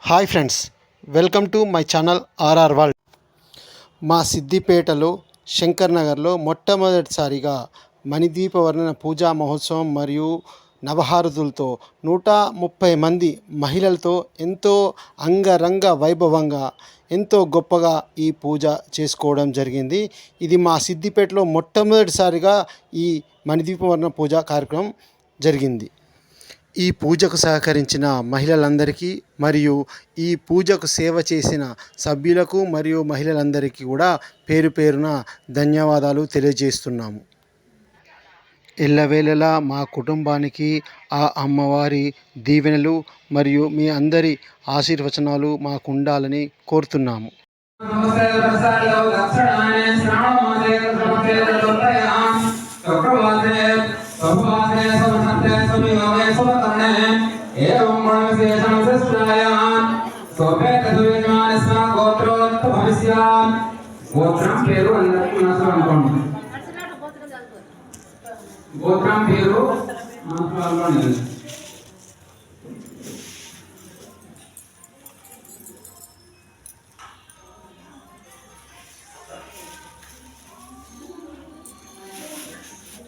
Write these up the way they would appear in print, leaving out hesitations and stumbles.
Hi friends, welcome to my channel R R world. మా సిద్దిపేటలో శంకర్ నగర్లో మొట్టమొదటిసారిగా మణిదీప వర్ణన పూజా మహోత్సవం మరియు నవహారతులతో 130 మంది మహిళలతో ఎంతో అంగరంగ వైభవంగా ఎంతో గొప్పగా ఈ పూజ చేసుకోవడం జరిగింది. ఇది మా సిద్దిపేటలో మొట్టమొదటిసారిగా ఈ మణిదీప వర్ణన పూజా కార్యక్రమం జరిగింది. ఈ పూజకు సహకరించిన మహిళలందరికీ మరియు ఈ పూజకు సేవ చేసిన సభ్యులకు మరియు మహిళలందరికీ కూడా పేరు పేరున ధన్యవాదాలు తెలియజేస్తున్నాము. ఎల్లవేళలా మా కుటుంబానికి ఆ అమ్మవారి దీవెనలు మరియు మీ అందరి ఆశీర్వచనాలు మాకు ఉండాలని కోరుతున్నాము. గోత్రం పేరు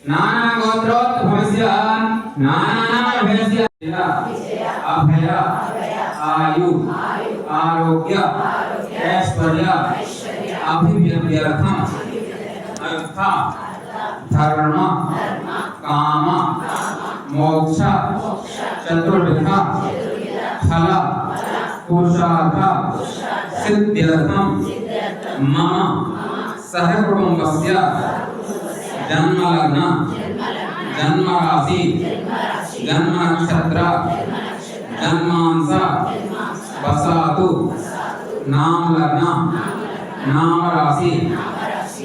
నానా గోత్రోద్భవస్య నానాభయస్య అభయ ఆయు ఆరోగ్య ఐశ్వర్య అభివృద్ధ్యర్థం అర్థ ధర్మ కామ మోక్ష చతుర్విధ ఫల పురుషార్థ సిద్ధ్యర్థం మమ సహకుటుంబస్య జన్మలగ్న జన్మరాశి జన్మ నక్షత్ర జన్మాంశ వసాతు నామలగ్న నామరాశి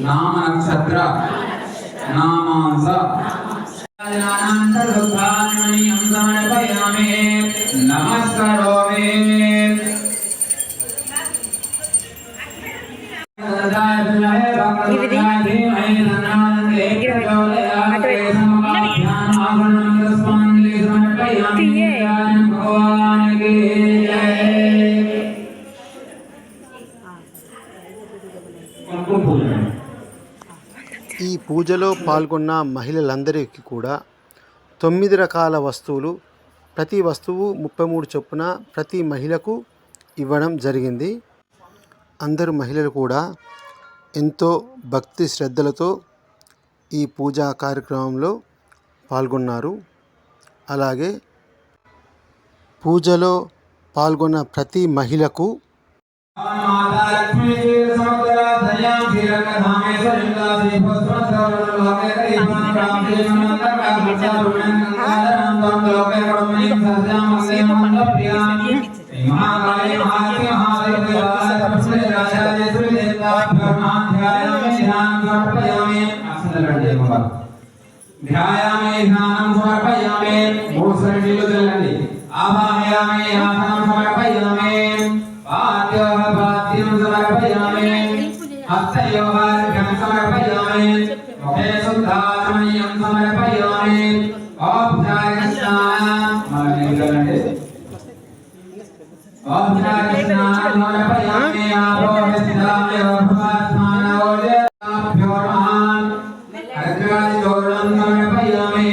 నామ నక్షత్ర నామాంశ నమస్కారోమి. ఈ పూజలో పాల్గొన్న మహిళలందరికీ కూడా 9 రకాల వస్తువులు, ప్రతి వస్తువు 33 చొప్పున ప్రతి మహిళకు ఇవ్వడం జరిగింది. అందరు మహిళలు కూడా ఎంతో భక్తి శ్రద్ధలతో ఈ పూజా కార్యక్రమంలో పాల్గొన్నారు. అలాగే పూజలో పాల్గొన్న ప్రతి మహిళకు ధ్యాయామి ధ్యానం సమర్పయామి. మూసరిలో తెల్లండి. ఆవాహయామి ఆసనం సమర్పయామి. పాద్యోః పాద్యం సమర్పయామి. హస్తయోః అర్ఘ్యం సమర్పయామి. ముఖే శుద్ధాచమనీయం సమర్పయామి. ఔపచారిక స్నానం తెల్లండి. ఔపచారిక స్నానం సమర్పయామి. ఆపోహితామి స్నానోజ సమర్పయామి.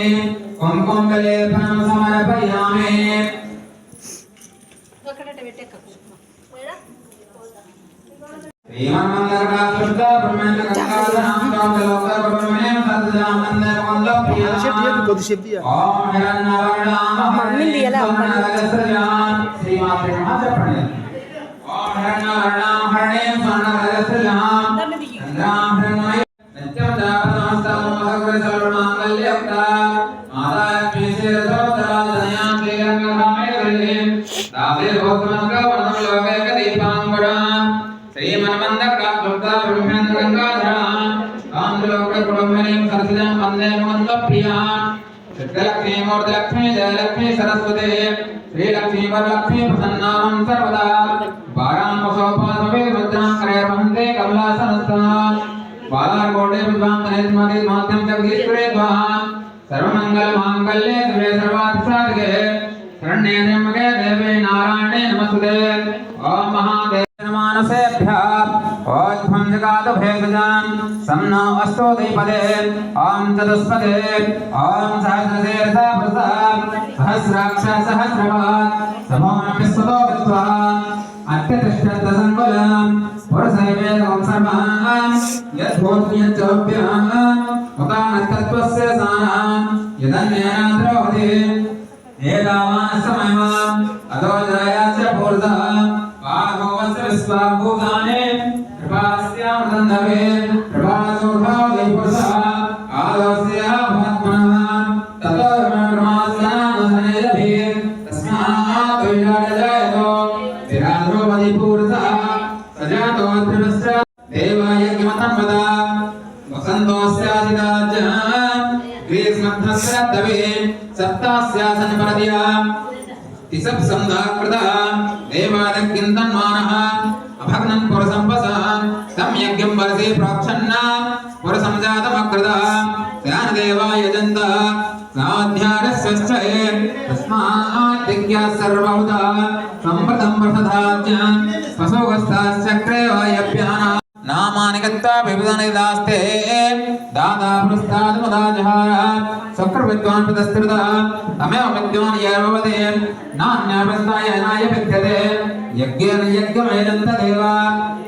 కుంకుమలేపనం సమర్పయామి. लक्ष्मी जयलक्ष्मी सरस्वती श्रीलक्ष्मी वरलक्ष्मी प्रसन्नां सर्वदा बारामसोपासमेरुद्रांकरेर्वहन्ते कमलासनस्थाः बालार्कोटे विद्वांसनेस्मदि माध्यं जगदीश्वरे त्वाः सर्वमङ्गलमाङ्गल्ये शिवे सर्वार्थसाधके शरण्ये त्र्यम्बके देवी नारायणे नमस्तुते। ओम महादेव मानसेभ्यः ओध्वं जगातु भेषजान् सम्नो अस्तु द्विपदे ओम चतुष्पदे ओम सहस्रशीर्षा पुरुषः सहस्राक्ष सहस्रपात् समोऽनं विश्वतो विद्वा अत्यतिष्ठत् संकुलं पुरुषैवेदं सर्वान् यद्भूतयच्चोभ्यः उतानस्तत्त्वस्य सानान् यदन्येनाद्रोहति एतावानसमयम् अतो जयास्य पूर्वः पार्वस्य विश्वाभूतानि कृपास्यामृतन्धवे कृपासोभावे पुरुषः आदस्य भवत्मनः ततो ब्रह्मास्यामसनेजभि तस्मात् विराजयतो विराजोपदि पुरुषः सजातो त्रिवस्य देवायज्ञमतं वदा वसन्तोऽस्यादिराज्यम् ग्रीष्मध्नस्य दवे सप्तास्यासन् परदिया तिसप् संधाकृतः देवादग्गिन्तन्मानः अभग्नं पुरसंवसः तं यज्ञं वरसे प्राक्षन्ना पुरसंजातमकृतः स्यानदेवा यजन्तः साध्यारस्यश्चये तस्मात् यज्ञाः सर्वहुतः संवृतं वर्षधाज्ञम् पशुगस्ताश्चक्रे वायव्यानः नामानि गत्वा विविधानि दास्ते दाता पुरस्तात् मुदा जहार शुक्रविद्वान् प्रतस्थितः तमेव विद्वान् ये भवते नान्यपस्ताय नाय विद्यते यज्ञेन यज्ञमेदन्त देवा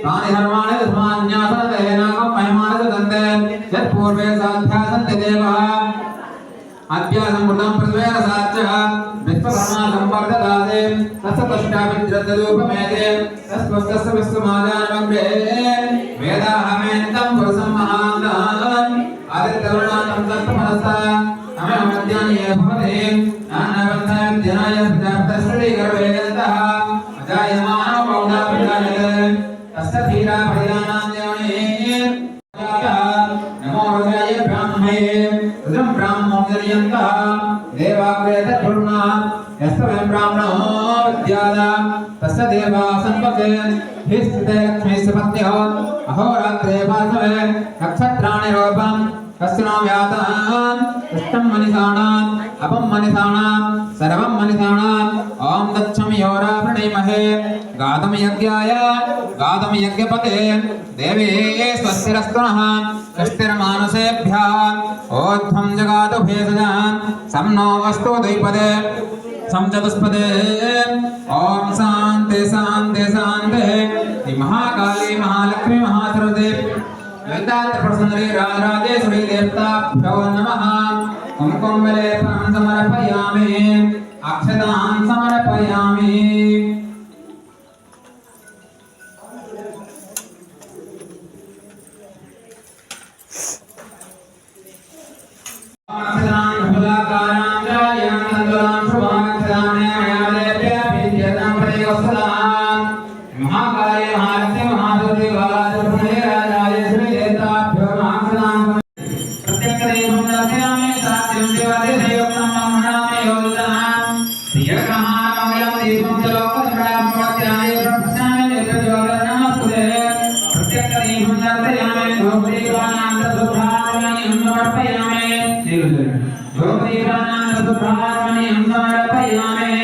तानि सर्वाणि दस्मान्यासनतेन महिमानि ददन्ते यत्पूर्वे साध्यासन्ति देवाः अभ्यासमृतं पृथ्वेन साच्चः विश्वकर्मा संवर्धताते तस्य पश्चाभिद्रतरूपमेते तस्वस्तस्य विश्वमाजानमग्रे वेदाहमेन्तं पुरुषं महान्तान् आदित्यवर्णान्तं तत्त्वमनसा अमेवमद्यानि ये भवते नान्यवन्ताय विद्यनाय प्रजापतश्रुति गर्भेगन्तः अजायमानो बहुधा प्रजायते तस्य धीरा परिधानान्योनि नमो रुद्राय ब्राह्मणे रुद्रं ब्राह्मणो जनयन्तः देवाग्रे तद्ब्रह्मा यस्तवयं ब्राह्मणो विद्यादा तस्य देवा संपते हि स्थिते लक्ष्मीस्य पत्न्यः अहोरात्रे वासवे नक्षत्राणि रूपं कश्चनो व्यातान् कृष्णं मनिषाणाम् अपं मनिषाणां सर्वं मनिषाणाम् ॐ तच्छं योरा प्रणीमहे गातम यज्ञाय गातम यज्ञपते देवी स्वस्तिरस्तु नः स्वस्तिर्मानुषेभ्यः ओध्वं जगातु भेषजान् सम्नो अस्तु द्विपदे समचतुष्पदे ओम शांति शांति शांति महाकाली महालक्ष्मी महासरस्वती वेदांत प्रसन्नरे राजराजेश्वरी देवताभ्यो नमः कुमकुमलेपनं समर्पयामि अक्षतां समर्पयामि अक्षतां फलाकारां जायां नन्दुलां शुभाक्षतां महाकाली महालक्ष्मी महासरस्वती बालासुरभुवने राजराजेश्वरी देवताभ्यो महाक्षतां प्रत्यक्षदेवं दर्शयामि सात्यं देवादेवं नमामि योजनां श्रीयकमहामङ्गलं दीपं च लोकसम्राट् प्रत्याय प्रपश्यामि नेत्रज्योतिर् नमस्ते प्रत्यक्षदेवं दर्शयामि धूपदीपानां सुब्रह्मण्यं समर्पयामि धूपदीपानां सुब्रह्मण्यं समर्पयामि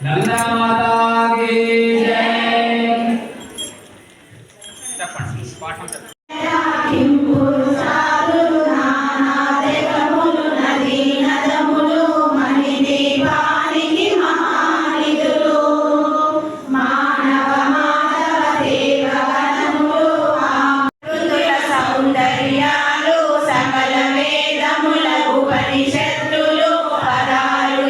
ललिता माता की जय సౌందర్యాలు సకల వేదములకు పరిషత్తులు పదాలు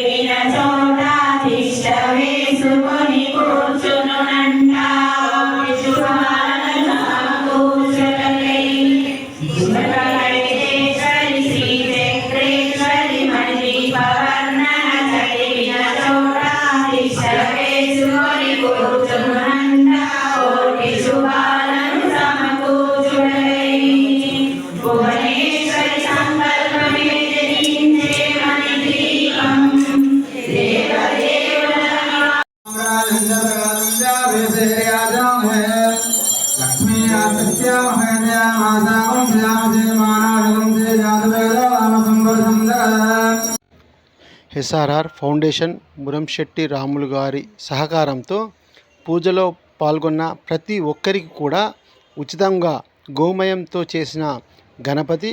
చదివిన చోట తిష్ట వేసుకొని కూర్చునునంట శుభాలను సమకూర్చుటకై వెంకటేశ్వరి శ్రీ చక్రేశ్వరి మణిదీపవర్ణన చదివిన చోట తిష్ట వేసుకొని కూర్చునునంట కోటి శుభాలను సమకూర్చుటకై భువనేశ్వరి సంకల్పమే జయించే మణిదీపం దేవదేవుల लक्ष्मी आदित्य महेन्द्र मासावं श्यामसे मानाशकं से जातवेद रामसंवर्धं ఎస్ఆర్ఆర్ ఫౌండేషన్ మురంశెట్టి రాములు గారి సహకారంతో పూజలో పాల్గొన్న ప్రతి ఒక్కరికి కూడా ఉచితంగా గోమయంతో చేసిన గణపతి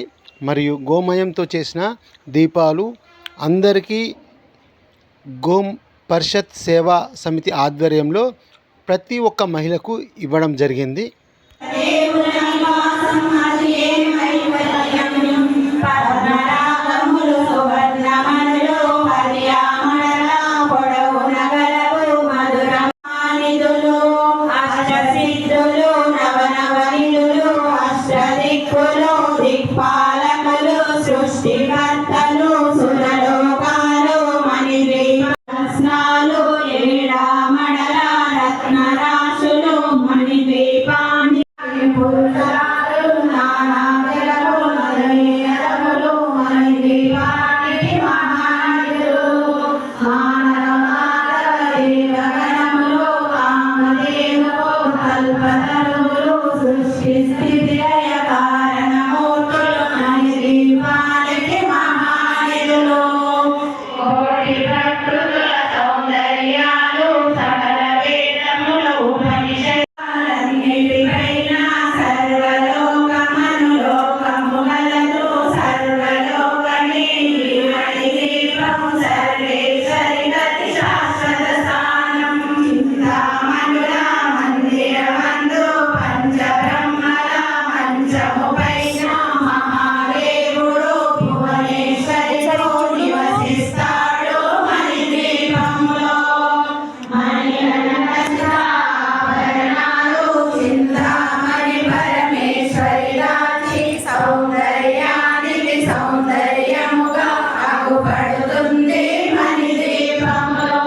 మరియు గోమయంతో చేసిన దీపాలు అందరికీ గోం పరిషత్ సేవా సమితి ఆధ్వర్యంలో ప్రతి ఒక్క మహిళకు ఇవ్వడం జరిగింది. సృష్టికర్తలు సురలోకాలు మణిద్వీపాలు ఏడామడల రత్నరాశులు మణిద్వీపాన్ని పురుషాలు నానాగరలు నరనీయరములు మణిద్వీపానికి మహానిధులు మానవ దేవగణములు కామధేనువు కల్పతరువులు సృష్టి స్థితి లయ కారణమూర్తులు మణిద్వీపానికి మహానిధులు కోటి ప్రకృతుల సౌందర్యాలు సకల వేదములు ఉపనిషత్తులన్నిటిపైన సర్వలోకమనులోకముగలదు సర్వలోకమే మణిదీపం సర్వేశ్వరి గతి శాశ్వత స్థానం చింతామణుల మందిరమందు పంచబ్రహ్మల మంచముపైన మహాదేవుడు భువనేశ్వరితో నివసిస్తాడు మణిదీపంలో మణిగణాభరణాలు చింతామణి పరమేశ్వరి రాచి సౌందర్యానికి సౌందర్యముగా అగుపడుతుంది మణిదీపంలో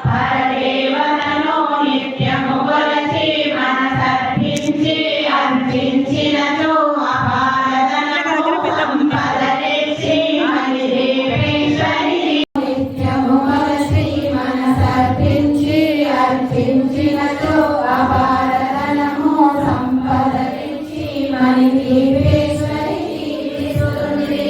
పరదేవతను నిత్యము కొలచి మనసర్పించి అర్పించినచో అపారధనము సంపదనిచ్చి మణిదీపేశ్వరి నిత్యము కొలచి మనసర్పించి అర్పించినచో అపారధనము సంపదనిచ్చి మణిదీపేశ్వరి ఇస్తుంది.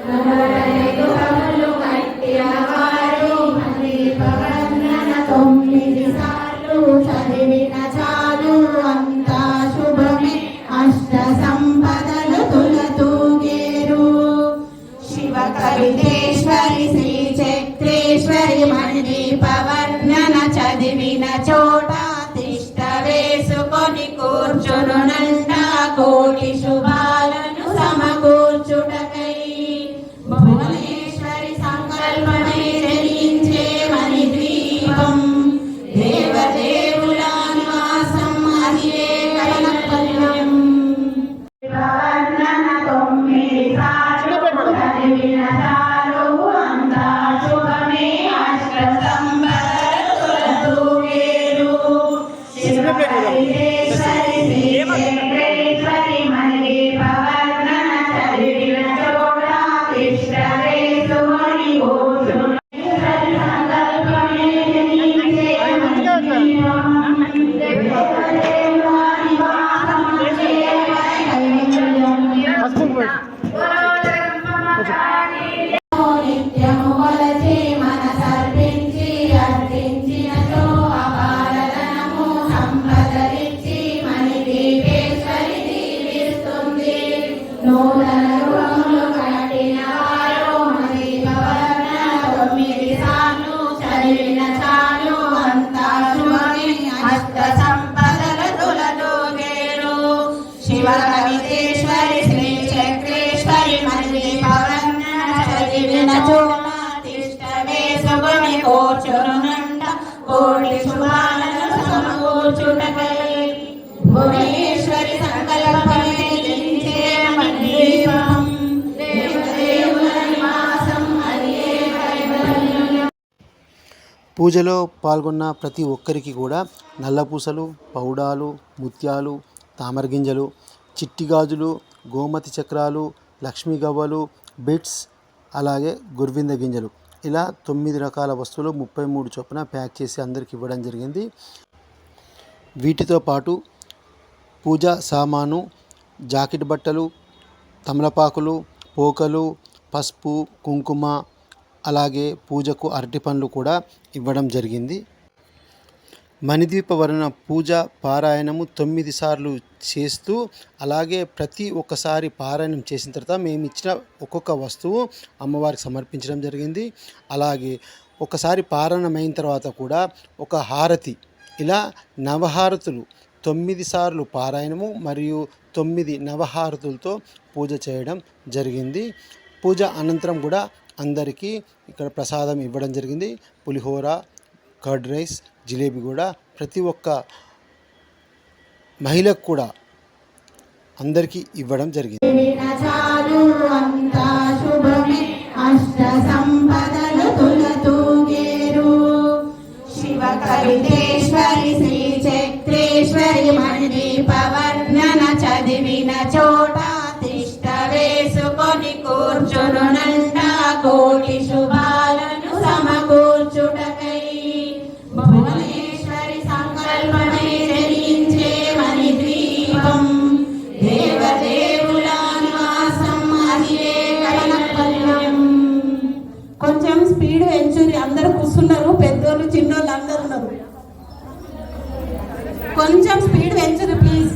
నవరయుగములు కట్టినవారు మణిదీపవర్ణన 9 సార్లు చదివిన చాలు అంతా శుభమే అష్ట సంపదలు తులతూగేరు. శివ కవితేశ్వరి శ్రీ చక్రేశ్వరి మణిదీపవర్ణన చదివిన చోట తిష్ట వేసుకొని కూర్చునునంట కోటి శుభాలను సమకూర్చుటకై భువనేశ్వరి సంకల్పమే జయించే మణిద్వీపం దేవదేవుల నివాసం అదే కైవల్యం. వర్ణన 9 సార్లు చదివిన చాలు అంతా శుభమే అష్ట సంపదలు తులతూగేరు. శివ కవితేశ్వరి శ్రీ చక్రేశ్వరి మణిదీపవర్ణన చదివిన చోట తిష్ట వేసుకొని కూర్చునునంట సంకల్పమే జయించే మణిదీపం దేవదేవుల నివాసం అదే కైవల్యం. నిత్యము కొలచి మనసర్పించి అర్పించినచో అపారధనము సంపదలిచ్చి మణిదీపేశ్వరి దీవిస్తుంది. నూతన గృహములు కట్టినవారు మణిదీపవర్ణన 9 సార్లు చదివిన చాలు అంతా శుభమే అష్ట సంపదల తులతూగేరు. శివ కవితేశ్వరి శ్రీ చక్రేశ్వరి మణిదీపవర్ణన చదివిన చోట తిష్ట వేసుకొని కూర్చునునంట కోటి శుభాలను సమకూర్చుటకై భువనేశ్వరి సంకల్పమే జనించే మణిదీపం దేవదేవుల నివాసం అదే కైవల్యం. పూజలో పాల్గొన్న ప్రతి ఒక్కరికి కూడా నల్లపూసలు, పౌడాలు, ముత్యాలు, తామర గింజలు, చిట్టి గాజులు, గోమతి చక్రాలు, లక్ష్మీ గవ్వలు, బిట్స్, అలాగే గుర్వింద గింజలు ఇలా 9 రకాల వస్తువులు 33 చొప్పున ప్యాక్ చేసి అందరికి ఇవ్వడం జరిగింది. వీటితో పాటు పూజా సామాను, జాకెట్ బట్టలు, తమలపాకులు, పోకలు, పసుపు, కుంకుమ, అలాగే పూజకు అరటి పండ్లు కూడా ఇవ్వడం జరిగింది. మణిద్వీప వర్ణన పూజ పారాయణము 9 సార్లు చేస్తూ, అలాగే ప్రతి ఒక్కసారి పారాయణం చేసిన తర్వాత మేము ఇచ్చిన ఒక్కొక్క వస్తువు అమ్మవారికి సమర్పించడం జరిగింది. అలాగే ఒకసారి పారాయణం అయిన తర్వాత కూడా ఒక హారతి, ఇలా నవహారతులు 9 సార్లు పారాయణము మరియు 9 నవహారతులతో పూజ చేయడం జరిగింది. పూజ అనంతరం కూడా అందరికీ ఇక్కడ ప్రసాదం ఇవ్వడం జరిగింది. పులిహోర, కర్డ్ రైస్, జిలేబీ కూడా ప్రతి ఒక్క మహిళకు కూడా అందరికీ ఇవ్వడం జరిగింది. చాలు అంతా శుభమే అష్ట సంపదలు తులతూగేరు శివ కవితేశ్వరి శ్రీ చక్రేశ్వరి మణిదీప వర్ణన చదివిన చోట తిష్ట వేసుకొని కూర్చునునంట కోటి శుభాలను సమకూర్చుటకై భువనేశ్వరి సంకల్పమే జనించే మణిద్వీపం దేవదేవుల నివాసం అదే కైవల్యం. కొంచెం స్పీడ్ పెంచురి. అందరూ కూర్చున్నారు, పెద్దోళ్ళు చిన్నోళ్ళు అందరూ ఉన్నారు. కొంచెం స్పీడ్ పెంచురి ప్లీజ్.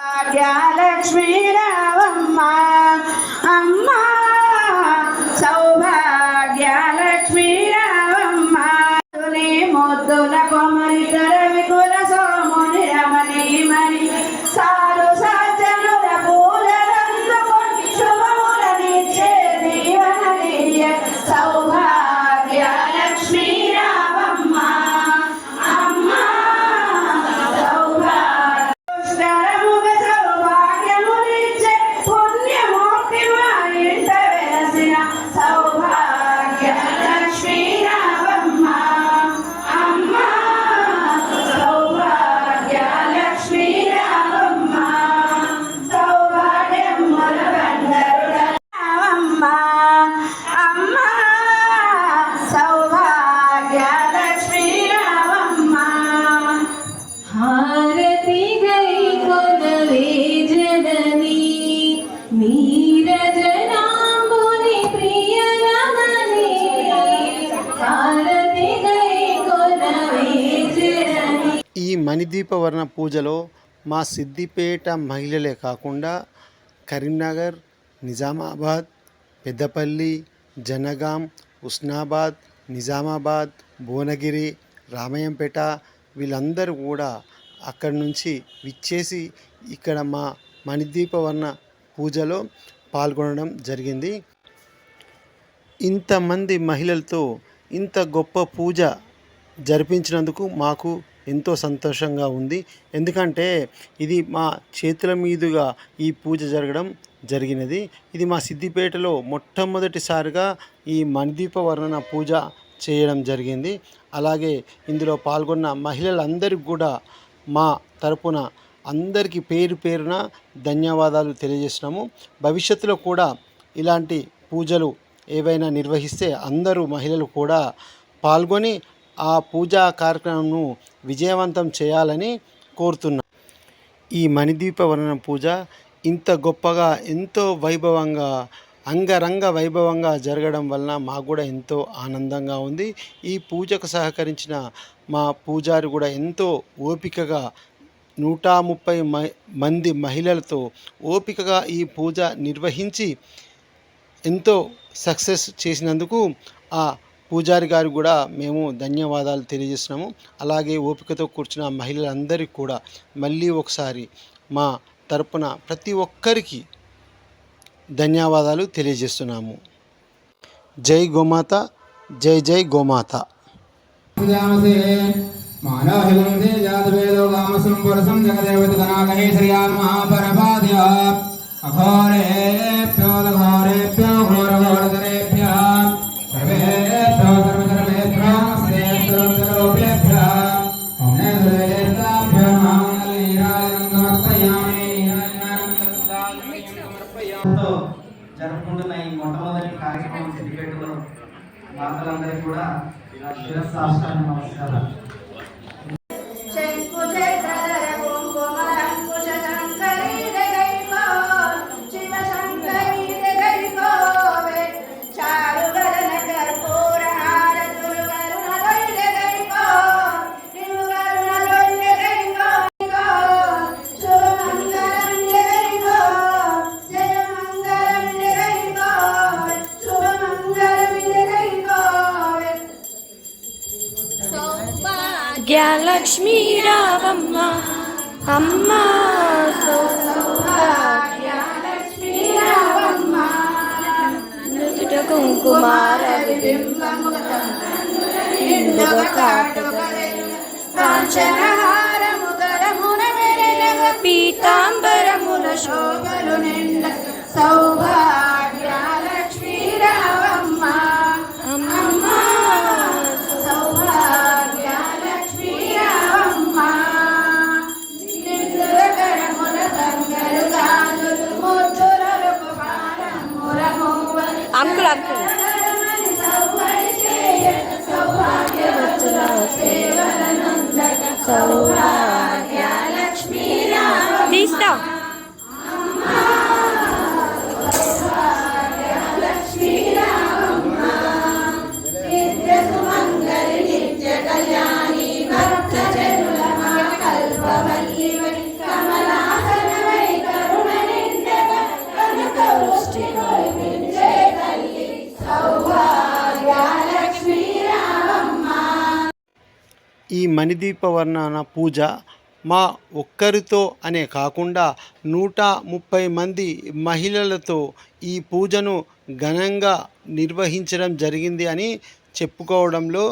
భాగ్యలక్ష్మీ రావమ్మ అమ్మ సౌభాగ్యలక్ష్మీ రావమ్మ ముద్దుల కొమరి వికుల సోముని రమణి మణి సారు సజ్జనుల పూలనందుకొని శుభములనిచ్చే దీవెనలియ సౌభాగ్యలక్ష్మీ రావమ్మ అమ్మ సౌభాగ్యముగ సౌభాగ్యమునిచ్చే పుణ్యమూర్తి మా ఇంట వెలసిన సౌభాగ్యలక్ష్మీ రావమ్మ అమ్మ సౌభాగ్యలక్ష్మీ రావమ్మ సౌభాగ్యముల బండరుడ రావమ్మ అమ్మ సౌభాగ్యలక్ష్మీ రావమ్మ హారతి గై కొనవే జనని నీరజనాంబుని ప్రియ రమణి హారతి గై కొనవే జనని. ఈ మణిద్వీప వర్ణ పూజలో మా సిద్దిపేట మహిళలే కాకుండా కరీంనగర్, నిజామాబాద్, పెద్దపల్లి, జనగాం, ఉస్నాబాద్, నిజామాబాద్, భువనగిరి, రామయ్యంపేట వీళ్ళందరూ కూడా అక్కడి నుంచి విచ్చేసి ఇక్కడ మా మణిద్వీప వర్ణ పూజలో పాల్గొనడం జరిగింది. ఇంతమంది మహిళలతో ఇంత గొప్ప పూజ జరిపించినందుకు మాకు ఎంతో సంతోషంగా ఉంది. ఎందుకంటే ఇది మా చేతుల మీదుగా ఈ పూజ జరగడం జరిగినది. ఇది మా సిద్దిపేటలో మొట్టమొదటిసారిగా ఈ మణిదీప వర్ణన పూజ చేయడం జరిగింది. అలాగే ఇందులో పాల్గొన్న మహిళలందరికీ కూడా మా తరపున అందరికీ పేరు పేరున ధన్యవాదాలు తెలియజేస్తున్నాము. భవిష్యత్తులో కూడా ఇలాంటి పూజలు ఏవైనా నిర్వహిస్తే అందరూ మహిళలు కూడా పాల్గొని ఆ పూజా కార్యక్రమంను విజయవంతం చేయాలని కోరుతున్నాం. ఈ మణిదీప వర్ణన పూజ ఇంత గొప్పగా ఎంతో వైభవంగా అంగరంగ వైభవంగా జరగడం వలన మాకు కూడా ఎంతో ఆనందంగా ఉంది. ఈ పూజకు సహకరించిన మా పూజారి కూడా ఎంతో ఓపికగా 130 మంది మహిళలతో ఓపికగా ఈ పూజ నిర్వహించి ఎంతో సక్సెస్ చేసినందుకు ఆ పూజారి గారు కూడా మేము ధన్యవాదాలు తెలియజేస్తున్నాము. అలాగే ఓపికతో కూర్చున్న మహిళలందరికీ కూడా మళ్ళీ ఒకసారి మా తరపున ప్రతి ఒక్కరికి ధన్యవాదాలు తెలియజేస్తున్నాము. జై గోమాత, జై జై గోమాత. మానవహింసే జాతవేదో కామసంపరసం జగదేవతనాగహే శ్రీయాన్ మహాపరపాద్య అఘోరేభ్యో ఘోరేభ్యో ఘోరఘోరతరేభ్యః సర్వేభ్యో సర్వసర్వేభ్యో శ్రేయస్కరోభ్యః ఓంనేశ్వరేభ్యో నమః సమర్పయామి. జరుపుకుంటున్న ఈ మొట్టమొదటి కార్యక్రమం సిద్దిపేటలో మాతలందరికీ కూడా శిరస్సాష్టాంగ నమస్కారాలు. భాగ్యలక్ష్మీ రావమ్మ అమ్మ సౌభాగ్యలక్ష్మీ రావమ్మ నుదుట కుంకుమార బింబముగ కాంచనహారము గరమున మెరెలగ పీతాంబరముల శోభలు నిండ సౌభాగ్యలక్ష్మీ రావమ్మ అమ్మ అంకుల్ తీస్తా ఈ మణిదీప వర్ణన పూజ మా ఒక్కరితో అనే కాకుండా 130 మంది మహిళలతో ఈ పూజను ఘనంగా నిర్వహించడం జరిగింది అని చెప్పుకోవడంలో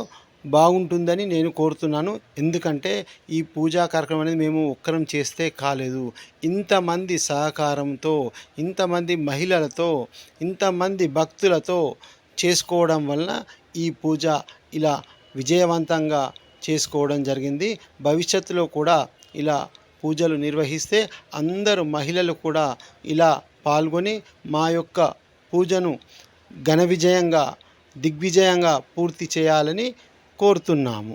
బాగుంటుందని నేను కోరుతున్నాను. ఎందుకంటే ఈ పూజా కార్యక్రమం అనేది మేము ఒక్కరం చేస్తే కాలేదు. ఇంతమంది సహకారంతో, ఇంతమంది మహిళలతో, ఇంతమంది భక్తులతో చేసుకోవడం వలన ఈ పూజ ఇలా విజయవంతంగా చేసుకోవడం జరిగింది. భవిష్యత్తులో కూడా ఇలా పూజలు నిర్వహిస్తే అందరూ మహిళలు కూడా ఇలా పాల్గొని మా యొక్క పూజను ఘన విజయంగా దిగ్విజయంగా పూర్తి చేయాలని కోరుతున్నాము.